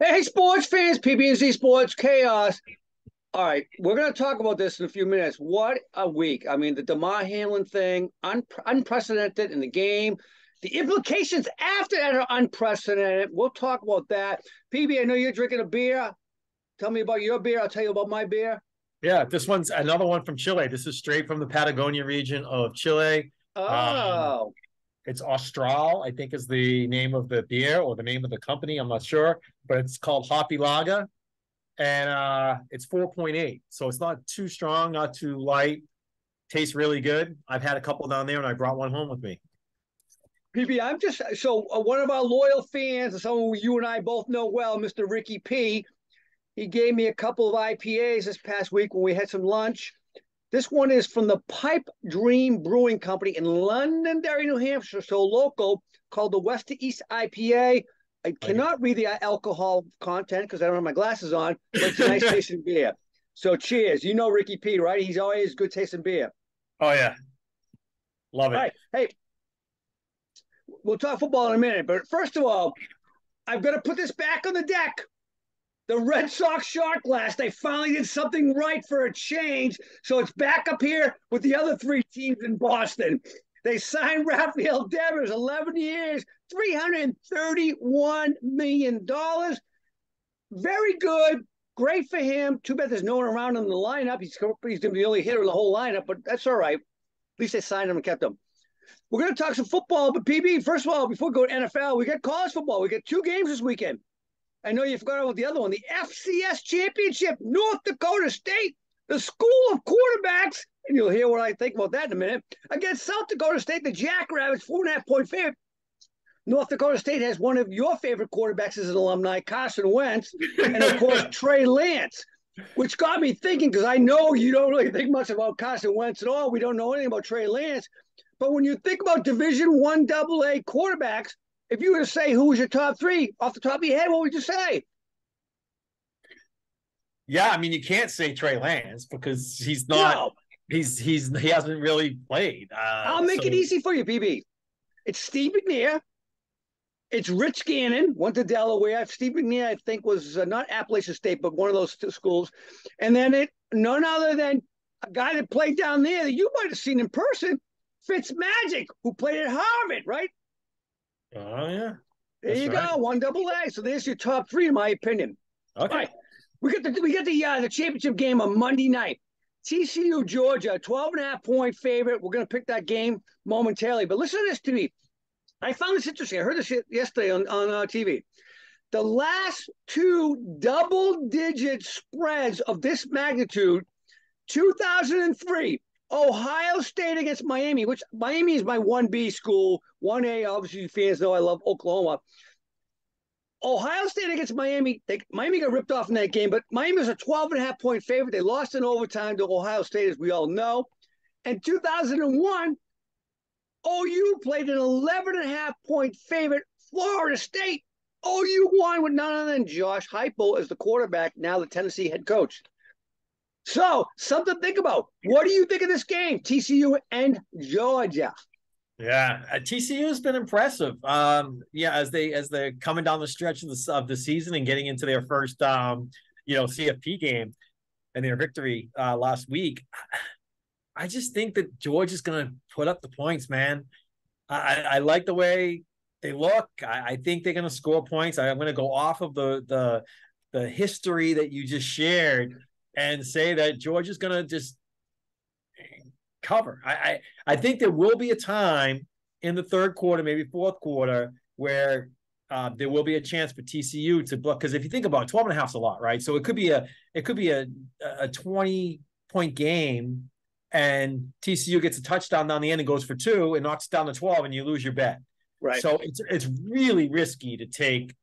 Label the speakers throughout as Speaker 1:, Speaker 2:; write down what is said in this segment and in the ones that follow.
Speaker 1: Hey, sports fans, PBNC Sports Chaos. All right, we're going to talk about this in a few minutes. What a week. I mean, the DeMar Hamlin thing, unprecedented in the game. The implications after that are unprecedented. We'll talk about that. PB, I know you're drinking a beer. Tell me about your beer. I'll tell you about my beer.
Speaker 2: Yeah, this one's another one from Chile. This is straight from the Patagonia region of Chile. Um,
Speaker 1: Oh,
Speaker 2: it's Austral, I think is the name of the beer or the name of the company. I'm not sure, but it's called Hoppy Lager, and it's 4.8. So it's not too strong, not too light. Tastes really good. I've had a couple down there, and I brought one home with me.
Speaker 1: PB, I'm just so one of our loyal fans, and someone you and I both know well, Mr. Ricky P. He gave me a couple of IPAs this past week when we had some lunch. This one is from the Pipe Dream Brewing Company in Londonderry, New Hampshire, so local, called the West to East IPA. I
Speaker 2: Like it.
Speaker 1: cannot read the alcohol content because I don't have my glasses on, but it's a nice tasting beer. So cheers. You know Ricky P, right? He's always good tasting beer.
Speaker 2: Oh yeah, love
Speaker 1: All
Speaker 2: it.
Speaker 1: right. Hey, we'll talk football in a minute, but first of all, I've got to put this back on the deck. The Red Sox shot glass. They finally did something right for a change. So it's back up here with the other three teams in Boston. They signed Rafael Devers, 11 years, $331 million. Very good. Great for him. Too bad there's no one around in the lineup. He's going to be the only hitter in the whole lineup, but that's all right. At least they signed him and kept him. We're going to talk some football, but PB, first of all, before we go to NFL, we got college football. We got two games this weekend. I know you forgot about the other one, the FCS Championship, North Dakota State, the school of quarterbacks, and you'll hear what I think about that in a minute, against South Dakota State, the Jackrabbits, 4.5-point favorite. North Dakota State has one of your favorite quarterbacks as an alumni, Carson Wentz, and of course, Trey Lance, which got me thinking, because I know you don't really think much about Carson Wentz at all. We don't know anything about Trey Lance. But when you think about Division One AA quarterbacks, if you were to say who was your top three off the top of your head, what would you say?
Speaker 2: Yeah, I mean you can't say Trey Lance because he's not.
Speaker 1: No,
Speaker 2: He hasn't really played.
Speaker 1: I'll make it
Speaker 2: So
Speaker 1: easy for you, PB. It's Steve McNair. It's Rich Gannon, went to Delaware. Steve McNair, I think, was not Appalachian State, but one of those schools. And then none other than a guy that played down there that you might have seen in person, Fitzmagic, who played at Harvard, right?
Speaker 2: oh yeah,
Speaker 1: There
Speaker 2: that's
Speaker 1: you
Speaker 2: right.
Speaker 1: go, one double A. So there's your top three, in my opinion. All
Speaker 2: Okay.
Speaker 1: right, we get the championship game on Monday night. TCU Georgia, 12.5-point favorite. We're going to pick that game momentarily. But listen to this to me. I found this interesting. I heard this yesterday on TV. The last two double-digit spreads of this magnitude, 2003, Ohio State against Miami, which Miami is my 1B school. 1A, obviously, fans know I love Oklahoma. Ohio State against Miami. Miami got ripped off in that game, but Miami was a 12.5-point favorite. They lost in overtime to Ohio State, as we all know. And 2001, OU played an 11.5-point favorite, Florida State. OU won with none other than Josh Heupel as the quarterback, now the Tennessee head coach. So, something to think about. What do you think of this game, TCU and Georgia?
Speaker 2: Yeah, TCU has been impressive. Yeah, as they're coming down the stretch of the season and getting into their first CFP game and their victory last week. I just think that Georgia's going to put up the points, man. I like the way they look. I think they're going to score points. I'm going to go off of the history that you just shared and say that Georgia's going to just cover. I think there will be a time in the third quarter, maybe fourth quarter, where there will be a chance for TCU to block. Because if you think about it, 12 and a half is a lot, right? So it could be a 20-point game, and TCU gets a touchdown down the end and goes for two and knocks down to 12, and you lose your bet.
Speaker 1: Right.
Speaker 2: So it's really risky to take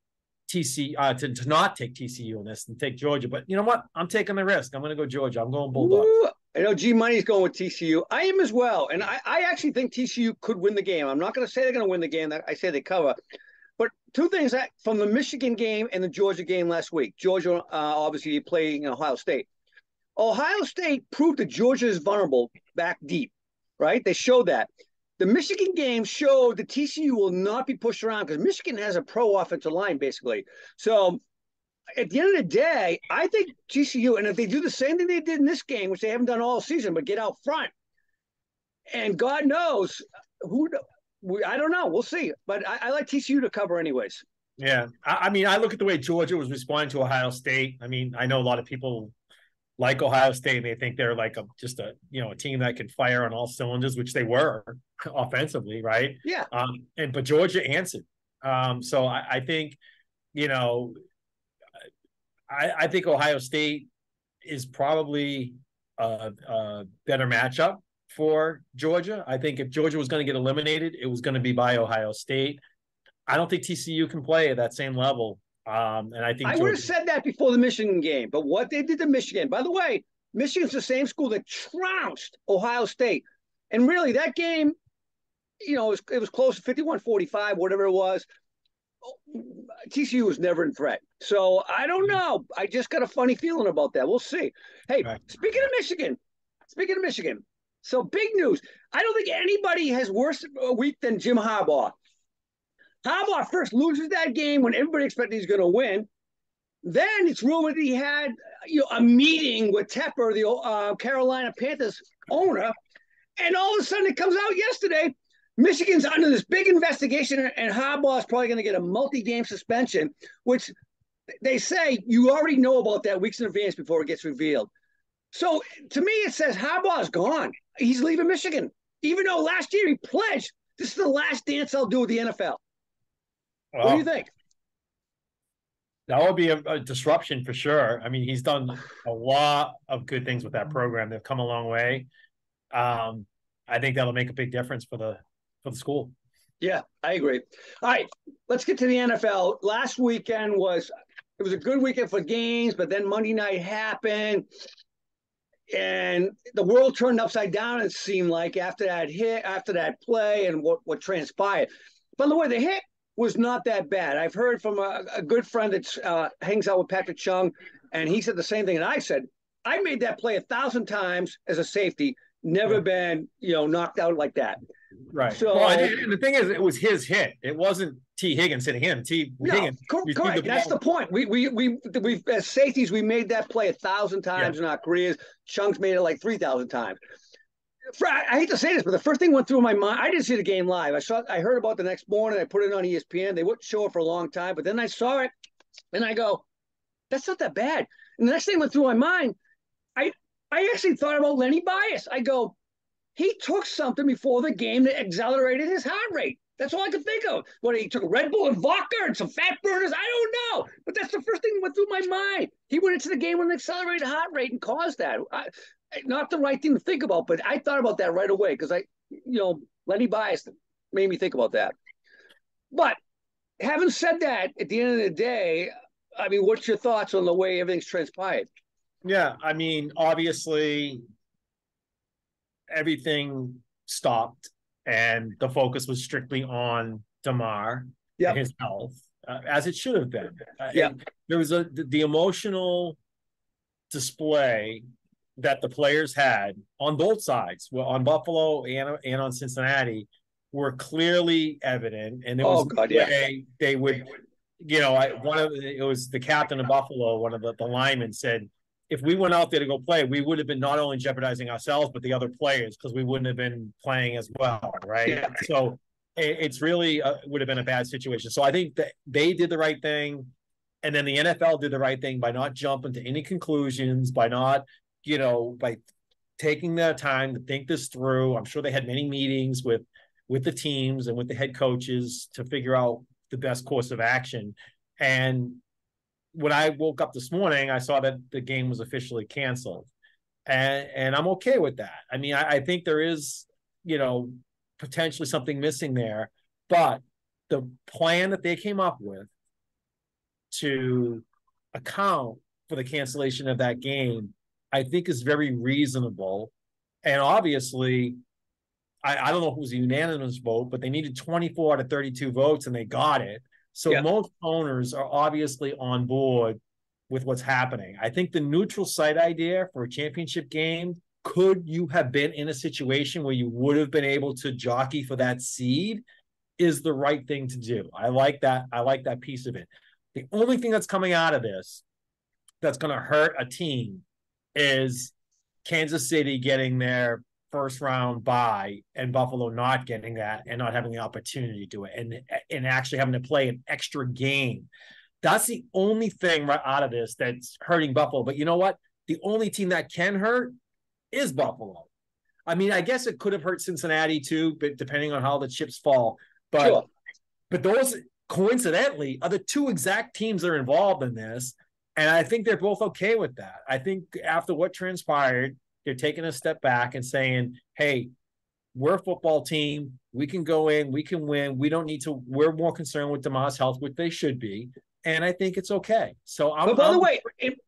Speaker 2: to not take TCU in this and take Georgia. But you know what? I'm taking the risk. I'm going to go Georgia. I'm going Bulldogs.
Speaker 1: Woo! I know G Money's going with TCU. I am as well. And I actually think TCU could win the game. I'm not going to say they're going to win the game. I say they cover. But two things that from the Michigan game and the Georgia game last week. Georgia, obviously, playing Ohio State. Ohio State proved that Georgia is vulnerable back deep, right? They showed that. The Michigan game showed that TCU will not be pushed around because Michigan has a pro offensive line, basically. So at the end of the day, I think TCU, and if they do the same thing they did in this game, which they haven't done all season, but get out front, and God knows who. I don't know. We'll see. But I like TCU to cover anyways.
Speaker 2: Yeah. I mean, I look at the way Georgia was responding to Ohio State. I mean, I know a lot of people like Ohio State. They think they're like just a team that can fire on all cylinders, which they were offensively, right?
Speaker 1: Yeah.
Speaker 2: But Georgia answered. So I think, I think Ohio State is probably a better matchup for Georgia. I think if Georgia was going to get eliminated, it was going to be by Ohio State. I don't think TCU can play at that same level. And I think
Speaker 1: I would have said that before the Michigan game, but what they did to Michigan, by the way, Michigan's the same school that trounced Ohio State. And really, that game, it was close to 51-45, whatever it was. TCU was never in threat. So I don't know. I just got a funny feeling about that. We'll see. Hey, right. Speaking of Michigan, so big news. I don't think anybody has worse a week than Jim Harbaugh. Harbaugh first loses that game when everybody expected he's going to win. Then it's rumored he had a meeting with Tepper, the Carolina Panthers owner, and all of a sudden it comes out yesterday, Michigan's under this big investigation, and Harbaugh is probably going to get a multi-game suspension, which they say you already know about that weeks in advance before it gets revealed. So to me, it says Harbaugh's gone. He's leaving Michigan, even though last year he pledged, this is the last dance I'll do with the NFL. Well, what do you think?
Speaker 2: That would be a disruption for sure. I mean, he's done a lot of good things with that program. They've come a long way. I think that'll make a big difference for the school.
Speaker 1: Yeah, I agree. All right, let's get to the NFL. Last weekend was a good weekend for games, but then Monday night happened, and the world turned upside down. It seemed like after that play, and what transpired. By the way, the hit was not that bad. I've heard from a good friend that hangs out with Patrick Chung, and he said the same thing that I said. I made that play 1,000 times as a safety, never been knocked out like that.
Speaker 2: Right. So, and the thing is, it was his hit. It wasn't T. Higgins hitting him. Higgins.
Speaker 1: Correct. That's the point. We as safeties, we made that play 1,000 times in our careers. Chung's made it like 3,000 times. I hate to say this, but the first thing went through my mind. I didn't see the game live. I heard about it the next morning. I put it on ESPN. They wouldn't show it for a long time, but then I saw it, and I go, "That's not that bad." And the next thing went through my mind. I actually thought about Lenny Bias. I go, he took something before the game that accelerated his heart rate. That's all I could think of. What, he took Red Bull and vodka and some fat burners? I don't know. But that's the first thing that went through my mind. He went into the game with an accelerated heart rate and caused that. Not the right thing to think about, but I thought about that right away because Lenny Bias made me think about that. But having said that, at the end of the day, I mean, what's your thoughts on the way everything's transpired?
Speaker 2: Yeah, I mean, obviously, everything stopped, and the focus was strictly on Damar and his health, as it should have been. There was the emotional display that the players had on both sides, on Buffalo and on Cincinnati, were clearly evident, and it was they would, it was the captain of Buffalo, one of the linemen said, if we went out there to go play, we would have been not only jeopardizing ourselves, but the other players, because we wouldn't have been playing as well, right? Yeah. So it's really would have been a bad situation. So I think that they did the right thing, and then the NFL did the right thing by not jumping to any conclusions, by not, by taking their time to think this through. I'm sure they had many meetings with the teams and with the head coaches to figure out the best course of action. And when I woke up this morning, I saw that the game was officially canceled, and I'm okay with that. I mean, I think there is, potentially something missing there, but the plan that they came up with to account for the cancellation of that game, I think is very reasonable. And obviously, I don't know if it was a unanimous vote, but they needed 24 out of 32 votes, and they got it. So most owners are obviously on board with what's happening. I think the neutral site idea for a championship game, could you have been in a situation where you would have been able to jockey for that seed, is the right thing to do. I like that. I like that piece of it. The only thing that's coming out of this that's going to hurt a team is Kansas City getting their first round bye and Buffalo not getting that and not having the opportunity to do it and actually having to play an extra game. That's the only thing right out of this that's hurting Buffalo. But you know what? The only team that can hurt is Buffalo. I mean, I guess it could have hurt Cincinnati too, but depending on how the chips fall. But sure. But those coincidentally are the two exact teams that are involved in this. And I think they're both okay with that. I think after what transpired, they're taking a step back and saying, hey, we're a football team. We can go in, we can win. We don't need to, we're more concerned with DeMar's health, which they should be. And I think it's okay. So
Speaker 1: but by the way,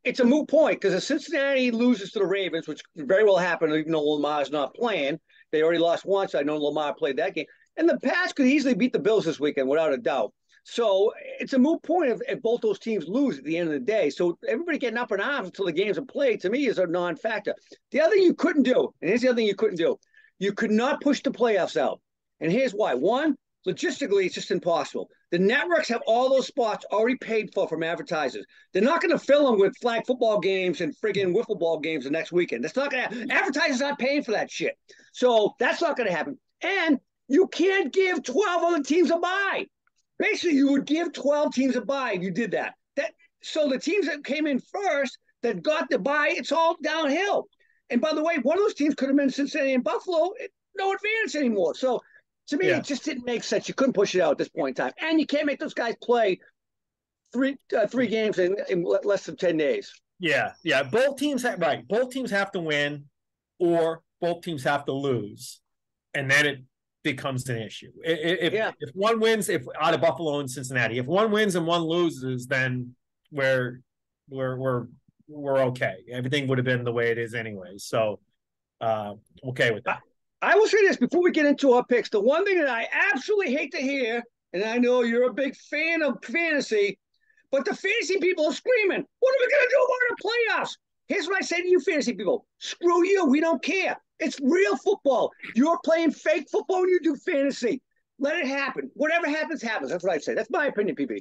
Speaker 1: it's a moot point because if Cincinnati loses to the Ravens, which very well happened, even though Lamar's not playing, they already lost once. I know Lamar played that game. And the Pats could easily beat the Bills this weekend without a doubt. So it's a moot point if both those teams lose at the end of the day. So everybody getting up in arms until the games are played, to me, is a non-factor. The other thing you couldn't do, and here's the other thing you couldn't do, you could not push the playoffs out. And here's why. One, logistically, it's just impossible. The networks have all those spots already paid for from advertisers. They're not going to fill them with flag football games and friggin' wiffle ball games the next weekend. That's not going to happen. Advertisers aren't paying for that shit. So that's not going to happen. And you can't give 12 other teams a bye. Basically, you would give 12 teams a bye if you did that. So the teams that came in first that got the bye, it's all downhill. And by the way, one of those teams could have been Cincinnati and Buffalo. No advantage anymore. So to me, it just didn't make sense. You couldn't push it out at this point in time. And you can't make those guys play three games in less than 10 days.
Speaker 2: Yeah. Both teams have to win or both teams have to lose. And then it becomes an issue. If one wins, if out of Buffalo and Cincinnati, if one wins and one loses, then we're okay. Everything would have been the way it is anyway. So okay with that.
Speaker 1: I will say this before we get into our picks. The one thing that I absolutely hate to hear, and I know you're a big fan of fantasy, but the fantasy people are screaming, what are we going to do about the playoffs? Here's what I say to you fantasy people. Screw you. We don't care. It's real football. You're playing fake football and you do fantasy. Let it happen. Whatever happens, happens. That's what I'd say. That's my opinion, PB.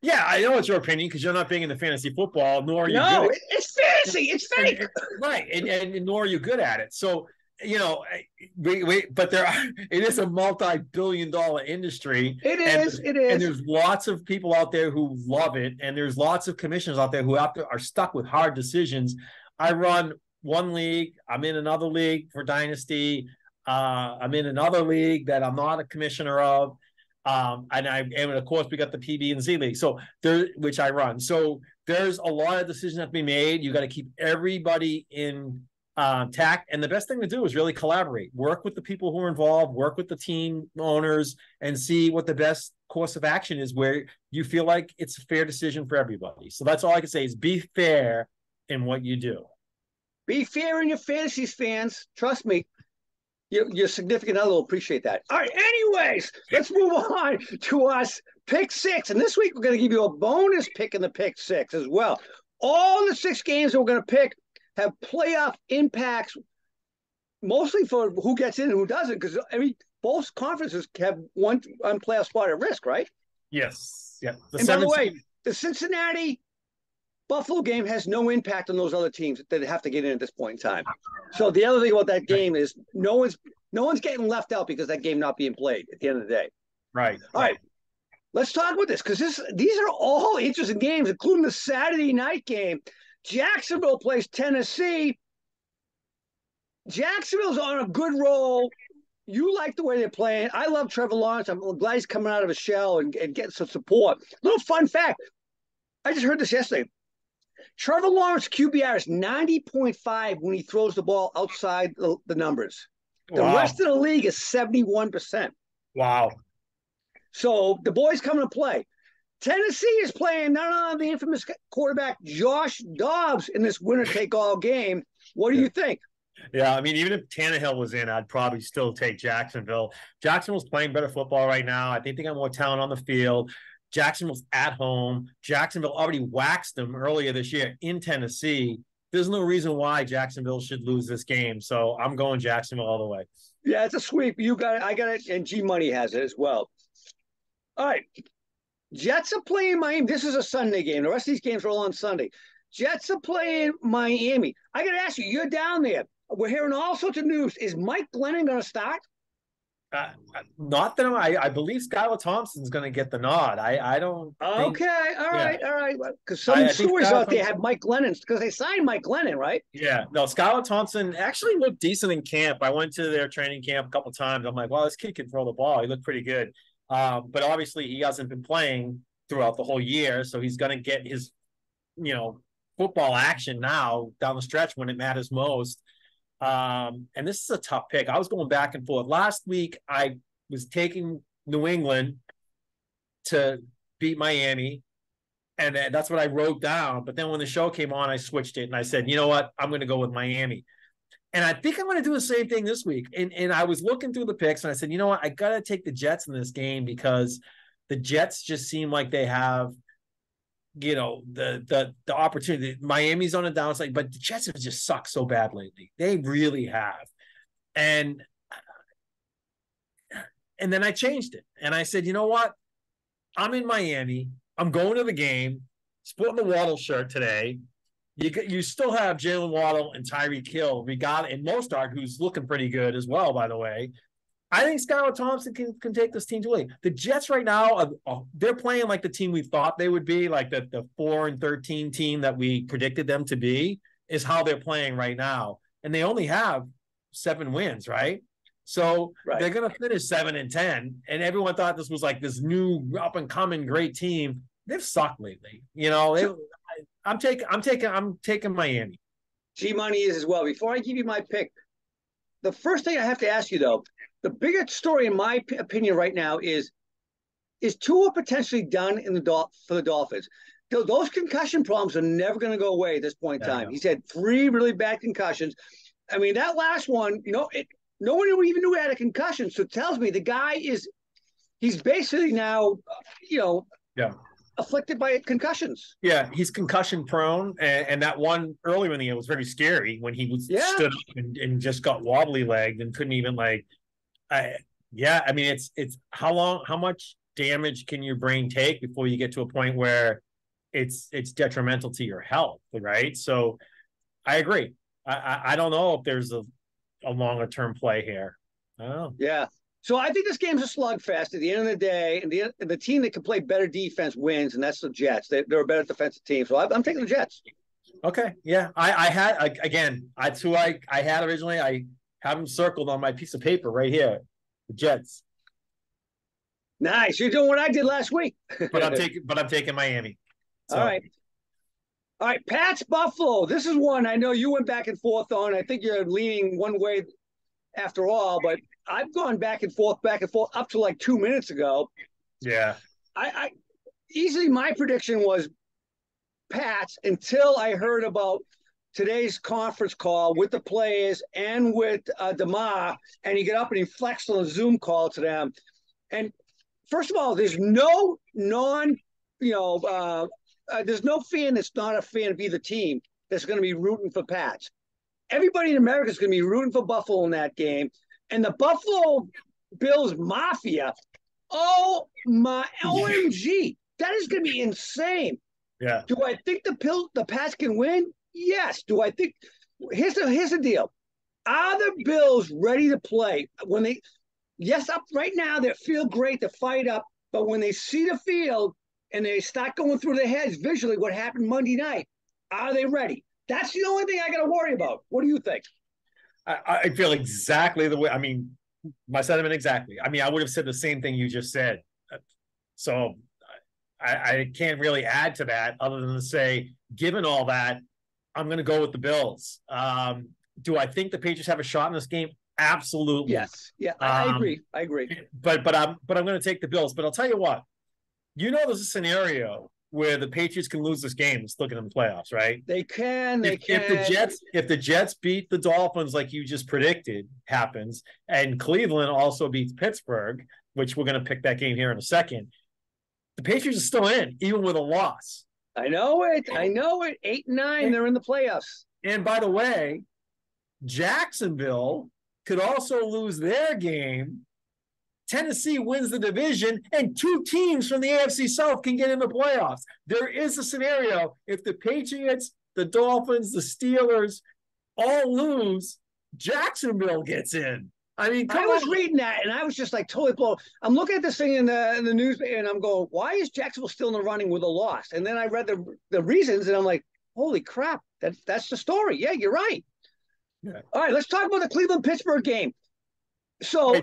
Speaker 2: Yeah, I know it's your opinion because you're not big into fantasy football, nor are you good at it.
Speaker 1: It's fantasy. It's fake.
Speaker 2: Right. And nor are you good at it. So, you know, but it is a multi-billion-dollar industry.
Speaker 1: It is.
Speaker 2: And there's lots of people out there who love it. And there's lots of commissioners out there who are stuck with hard decisions. I run one league. I'm in another league for Dynasty. I'm in another league that I'm not a commissioner of. And of course we got the PB and Z league. So which I run. So there's a lot of decisions that have to be made. You got to keep everybody in tact. And the best thing to do is really collaborate, work with the people who are involved, work with the team owners and see what the best course of action is where you feel like it's a fair decision for everybody. So that's all I can say is be fair in what you do.
Speaker 1: Be fair in your fantasies, fans. Trust me. Your significant other will appreciate that. All right, anyways, let's move on to us pick six. And this week, we're going to give you a bonus pick in the pick six as well. All the 6 games that we're going to pick have playoff impacts, mostly for who gets in and who doesn't, because both conferences have one playoff spot at risk, right?
Speaker 2: Yes. Yeah.
Speaker 1: And by the way, the Cincinnati Buffalo game has no impact on those other teams that have to get in at this point in time. So the other thing about that game is no one's getting left out because that game not being played at the end of the day.
Speaker 2: Right.
Speaker 1: All right. Let's talk about this because these are all interesting games, including the Saturday night game. Jacksonville plays Tennessee. Jacksonville's on a good roll. You like the way they're playing. I love Trevor Lawrence. I'm glad he's coming out of his shell and getting some support. Little fun fact. I just heard this yesterday. Trevor Lawrence QBR is 90.5 when he throws the ball outside the numbers. The rest of the league is 71%.
Speaker 2: Wow.
Speaker 1: So the boys coming to play. Tennessee is playing none other than the infamous quarterback Josh Dobbs in this winner-take-all game. What do you think?
Speaker 2: Yeah, I mean, even if Tannehill was in, I'd probably still take Jacksonville. Jacksonville's playing better football right now. I think they got more talent on the field. Jacksonville's at home. Jacksonville already waxed them earlier this year in Tennessee. There's no reason why Jacksonville should lose this game. So I'm going Jacksonville all the way.
Speaker 1: Yeah, it's a sweep. You got it. I got it. And G Money has it as well. All right. Jets are playing Miami. This is a Sunday game. The rest of these games are all on Sunday. Jets are playing Miami. I got to ask you, you're down there. We're hearing all sorts of news. Is Mike Glennon going to start?
Speaker 2: Not that I believe Skylar Thompson's going to get the nod. I don't.
Speaker 1: Okay, all right. Because some stories out there have Mike Glennon because they signed Mike Glennon, right?
Speaker 2: Yeah, no. Skylar Thompson actually looked decent in camp. I went to their training camp a couple of times. I'm like, wow, this kid can throw the ball. He looked pretty good. But obviously, he hasn't been playing throughout the whole year, so he's going to get his, football action now down the stretch when it matters most. And this is a tough pick. I was going back and forth. Last week, I was taking New England to beat Miami, and that's what I wrote down. But then when the show came on, I switched it, and I said, you know what? I'm going to go with Miami. And I think I'm going to do the same thing this week. And I was looking through the picks, and I said, you know what? I got to take the Jets in this game because the Jets just seem like they have – the opportunity. Miami's on a downside, but the Jets have just sucked so bad lately. They really have. And then I changed it. And I said, you know what? I'm in Miami. I'm going to the game. Sporting the Waddle shirt today. You still have Jalen Waddle and Tyreek Hill, and Mostert, who's looking pretty good as well, by the way. I think Skylar Thompson can take this team to late. The Jets right now, they're playing like the team we thought they would be, like the 4-13 team that we predicted them to be, is how they're playing right now. And they only have 7 wins, right? So They're going to finish 7-10. And everyone thought this was like this new up-and-coming great team. They've sucked lately. I'm taking Miami.
Speaker 1: G-Money is as well. Before I give you my pick, the first thing I have to ask you, though, the biggest story, in my opinion, right now is Tua potentially done for the Dolphins? Those concussion problems are never going to go away at this point in time. He's had 3 really bad concussions. I mean, that last one, no one even knew he had a concussion. So it tells me the guy he's basically now, afflicted by concussions.
Speaker 2: Yeah, he's concussion prone, and that one earlier in the year was very scary when he stood up and just got wobbly legged and couldn't even it's how much damage can your brain take before you get to a point where it's detrimental to your health, right? So I agree. I don't know if there's a longer term play here. I don't know.
Speaker 1: Yeah. So I think this game's a slugfest at the end of the day, and the team that can play better defense wins, and that's the Jets. They're a better defensive team, so I'm taking the Jets.
Speaker 2: Okay, yeah. I had that's who I had originally. I have them circled on my piece of paper right here. The Jets.
Speaker 1: Nice. You're doing what I did last week.
Speaker 2: but I'm taking Miami. So.
Speaker 1: All right. Pats Buffalo. This is one I know you went back and forth on. I think you're leaning one way after all, but I've gone back and forth up to like 2 minutes ago.
Speaker 2: Yeah.
Speaker 1: I easily my prediction was Pats until I heard about today's conference call with the players and with DeMar, and he got up and he flexed on a Zoom call to them. And first of all, there's no there's no fan that's not a fan of either team that's going to be rooting for Pats. Everybody in America is going to be rooting for Buffalo in that game. And the Buffalo Bills Mafia, oh my OMG, that is going to be insane.
Speaker 2: Yeah.
Speaker 1: Do I think the Pats can win? Yes. Do I think here's the deal. Are the Bills ready to play when they up right now they feel great to fight up, but when they see the field and they start going through their heads visually what happened Monday night, are they ready? That's the only thing I got to worry about. What do you think?
Speaker 2: I feel exactly the way. I mean, my sentiment exactly. I mean, I would have said the same thing you just said. So I can't really add to that other than to say, given all that, I'm going to go with the Bills. Do I think the Patriots have a shot in this game? Absolutely.
Speaker 1: Yes. Yeah, I agree.
Speaker 2: But I'm going to take the Bills. But I'll tell you what. There's a scenario where the Patriots can lose this game and still get in the playoffs, right?
Speaker 1: They can.
Speaker 2: If the Jets beat the Dolphins like you just predicted happens, and Cleveland also beats Pittsburgh, which we're going to pick that game here in a second, the Patriots are still in, even with a loss.
Speaker 1: I know it. 8-9, they're in the playoffs.
Speaker 2: And by the way, Jacksonville could also lose their game Tennessee wins the division, and 2 teams from the AFC South can get in the playoffs. There is a scenario if the Patriots, the Dolphins, the Steelers all lose, Jacksonville gets in. I mean,
Speaker 1: I was reading that, and I was just like totally blown. I'm looking at this thing in the news, and I'm going, "Why is Jacksonville still in the running with a loss?" And then I read the reasons, and I'm like, "Holy crap! That's the story." Yeah, you're right. Yeah. All right, let's talk about the Cleveland-Pittsburgh game. So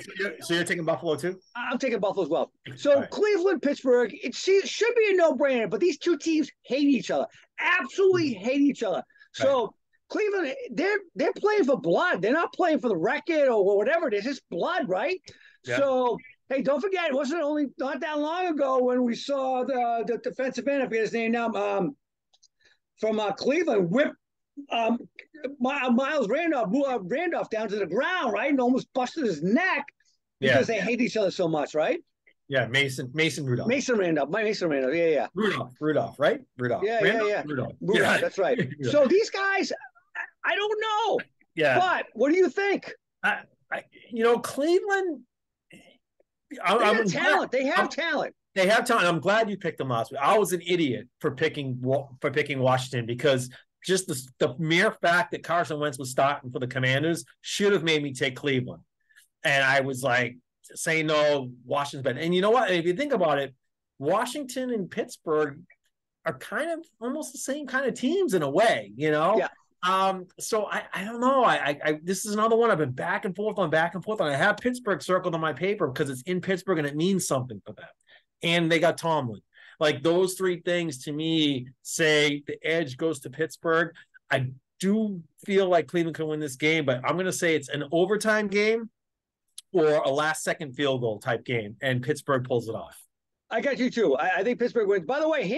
Speaker 2: you're taking Buffalo too?
Speaker 1: I'm taking Buffalo as well. So right. Cleveland-Pittsburgh, it should be a no-brainer, but these two teams hate each other, absolutely hate each other. So. Right. Cleveland, they're playing for blood. They're not playing for the record or whatever it is. It's blood, right? Yeah. So, hey, don't forget, it wasn't only not that long ago when we saw the defensive end, I forget his name now, from Cleveland, whip Miles Randolph down to the ground, right? And almost busted his neck because they hate each other so much, right?
Speaker 2: Yeah, Mason Rudolph.
Speaker 1: Mason Randolph, yeah.
Speaker 2: Rudolph, right? Rudolph.
Speaker 1: Yeah. Rudolph, that's right. So these guys, I don't know. Yeah. But what do you think?
Speaker 2: Cleveland.
Speaker 1: They have talent. They have talent.
Speaker 2: I'm glad you picked them last week. I was an idiot for picking Washington because just the mere fact that Carson Wentz was starting for the Commanders should have made me take Cleveland. And I was like saying, no, Washington's better. And you know what? If you think about it, Washington and Pittsburgh are kind of almost the same kind of teams in a way, Yeah. So I don't know. I this is another one I've been back and forth on. I have Pittsburgh circled on my paper because it's in Pittsburgh and it means something for them. And they got Tomlin. Like those 3 things to me say the edge goes to Pittsburgh. I do feel like Cleveland can win this game, but I'm going to say it's an overtime game or a last-second field goal type game, and Pittsburgh pulls it off.
Speaker 1: I got you too. I think Pittsburgh wins. By the way,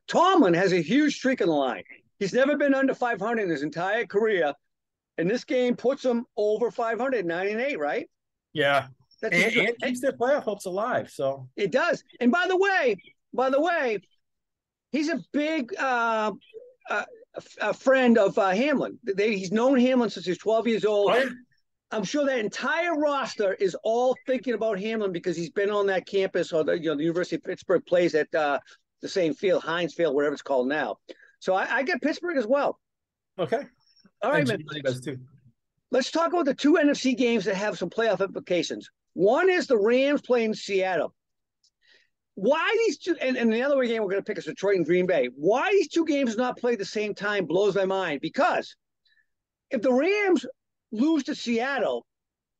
Speaker 1: Tomlin has a huge streak on the line. He's never been under 500 in his entire career, and this game puts him over 500, 9-8, right?
Speaker 2: Yeah, and keeps their playoff hopes alive. So
Speaker 1: it does. And by the way, he's a big a friend of Hamlin. He's known Hamlin since he's 12 years old. Oh, yeah. I'm sure that entire roster is all thinking about Hamlin because he's been on that campus, or the University of Pittsburgh plays at the same field, Heinz Field, whatever it's called now. So I get Pittsburgh as well.
Speaker 2: Okay.
Speaker 1: All right, man. Let's talk about the 2 NFC games that have some playoff implications. One is the Rams playing Seattle. Why these two, and the other game we're going to pick is Detroit and Green Bay. Why these 2 games not played at the same time blows my mind. Because if the Rams lose to Seattle,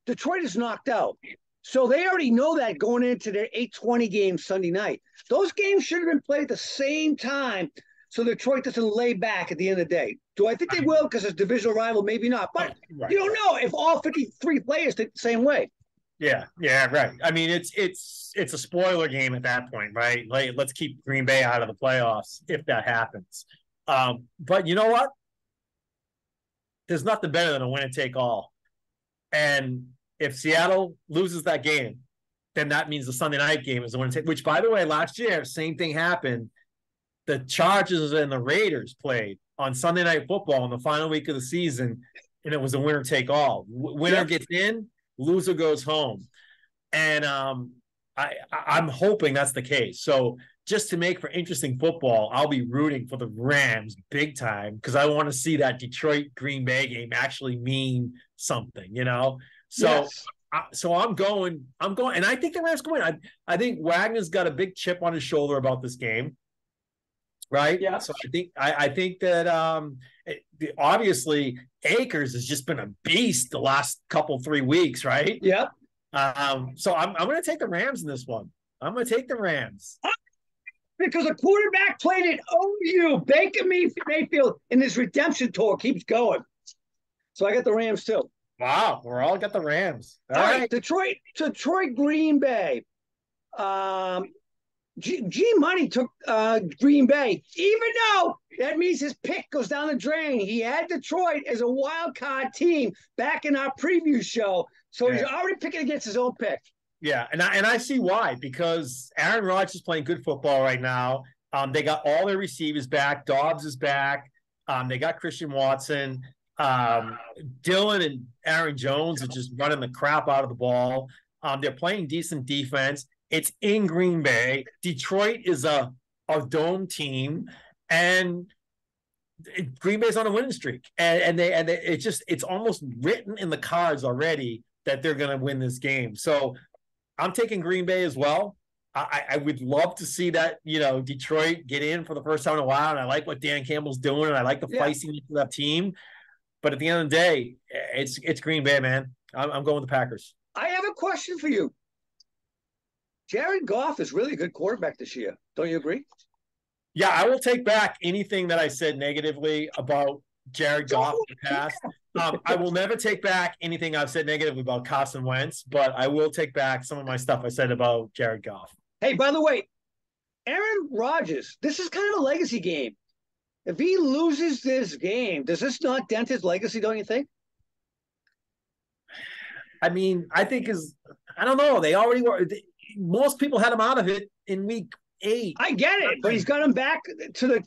Speaker 1: Detroit is knocked out. So they already know that going into their 8:20 game Sunday night. Those games should have been played at the same time so Detroit doesn't lay back at the end of the day. Do I think they will because it's divisional rival? Maybe not. But you don't know if all 53 players think the same way.
Speaker 2: Yeah, right. I mean, it's a spoiler game at that point, right? Like, let's keep Green Bay out of the playoffs if that happens. But you know what? There's nothing better than a winner-take-all. And if Seattle loses that game, then that means the Sunday night game is the winner-take. Which, by the way, last year, same thing happened. The Chargers and the Raiders played on Sunday Night Football in the final week of the season, and it was a winner-take-all. Winner gets in, loser goes home. And I'm hoping that's the case. So just to make for interesting football, I'll be rooting for the Rams big time because I want to see that Detroit-Green Bay game actually mean something, So, yes. So I'm going, and I think the Rams can win. I think Wagner's got a big chip on his shoulder about this game, right? Yeah. So I think that obviously Akers has just been a beast the last 3 weeks, right?
Speaker 1: Yep.
Speaker 2: So I'm going to take the Rams in this one. I'm going to take the Rams.
Speaker 1: Because the quarterback played at OU. Baker Mayfield in his redemption tour keeps going. So I got the Rams too.
Speaker 2: Wow, we're all got the Rams.
Speaker 1: All right. Detroit, Green Bay. G Money took Green Bay, even though that means his pick goes down the drain. He had Detroit as a wild card team back in our preview show, so he's already picking against his own pick.
Speaker 2: Yeah, and I see why, because Aaron Rodgers is playing good football right now. They got all their receivers back. Dobbs is back. They got Christian Watson. Dylan and Aaron Jones are just running the crap out of the ball. They're playing decent defense. It's in Green Bay. Detroit is a dome team, and Green Bay's on a winning streak, and it's almost written in the cards already that they're going to win this game. So I'm taking Green Bay as well. I would love to see that, Detroit get in for the first time in a while, and I like what Dan Campbell's doing, and I like the feistiness of that team. But at the end of the day, it's Green Bay, man. I'm going with the Packers.
Speaker 1: I have a question for you. Jared Goff is really a good quarterback this year. Don't you agree?
Speaker 2: Yeah, I will take back anything that I said negatively about Jared Goff in the past. I will never take back anything I've said negatively about Carson Wentz, but I will take back some of my stuff I said about Jared Goff.
Speaker 1: Hey, by the way, Aaron Rodgers, this is kind of a legacy game. If he loses this game, does this not dent his legacy, don't you think?
Speaker 2: I mean, I don't know. They already were. Most people had him out of it in week 8.
Speaker 1: I get it, but he's got him back to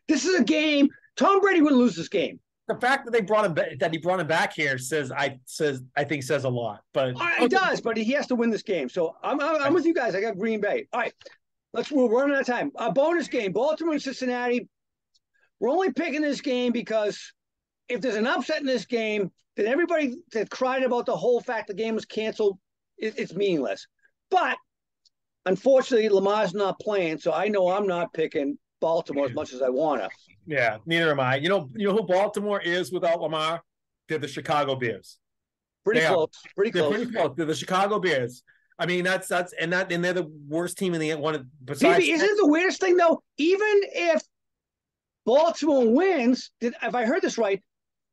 Speaker 1: this is a game. Tom Brady wouldn't lose this game.
Speaker 2: The fact that he brought him back here says a lot. But
Speaker 1: it does, but he has to win this game. So I'm with you guys. I got Green Bay. All right, we're running out of time. A bonus game, Baltimore and Cincinnati. We're only picking this game because if there's an upset in this game, then everybody that cried about the whole fact the game was canceled, it's meaningless. But unfortunately, Lamar's not playing, so I know I'm not picking Baltimore as much as I want to.
Speaker 2: Yeah, neither am I. You know who Baltimore is without Lamar? They're the Chicago Bears.
Speaker 1: Pretty close.
Speaker 2: They're the Chicago Bears. I mean, and they're the worst team in the one. Besides,
Speaker 1: isn't it the weirdest thing though? Even if Baltimore wins, if I heard this right,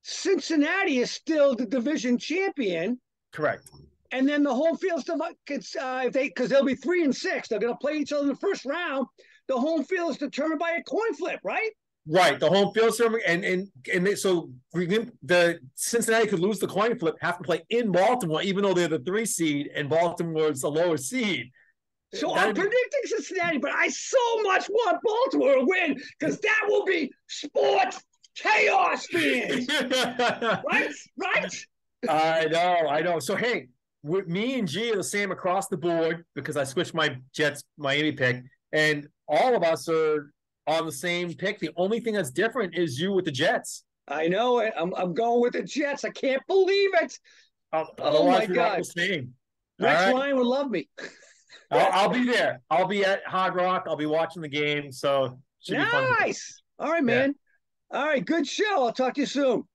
Speaker 1: Cincinnati is still the division champion.
Speaker 2: Correct.
Speaker 1: And then the home field stuff, because they'll be 3-6, they're going to play each other in the first round. The home field is determined by a coin flip, right?
Speaker 2: Right. The home field server, so the Cincinnati could lose the coin flip, have to play in Baltimore, even though they're the 3 seed, and Baltimore's the lower seed.
Speaker 1: So I'm predicting Cincinnati, but I so much want Baltimore to win because that will be sports chaos, fans. Right?
Speaker 2: I know. So hey, me and G are the same across the board because I switched my Jets Miami pick, and all of us are on the same pick. The only thing that's different is you with the Jets.
Speaker 1: I know it. I'm going with the Jets. I can't believe it.
Speaker 2: Oh my God. Rex
Speaker 1: Ryan would love me.
Speaker 2: I'll be there. I'll be at Hard Rock. I'll be watching the game. So
Speaker 1: nice. All right, man. Yeah. All right. Good show. I'll talk to you soon.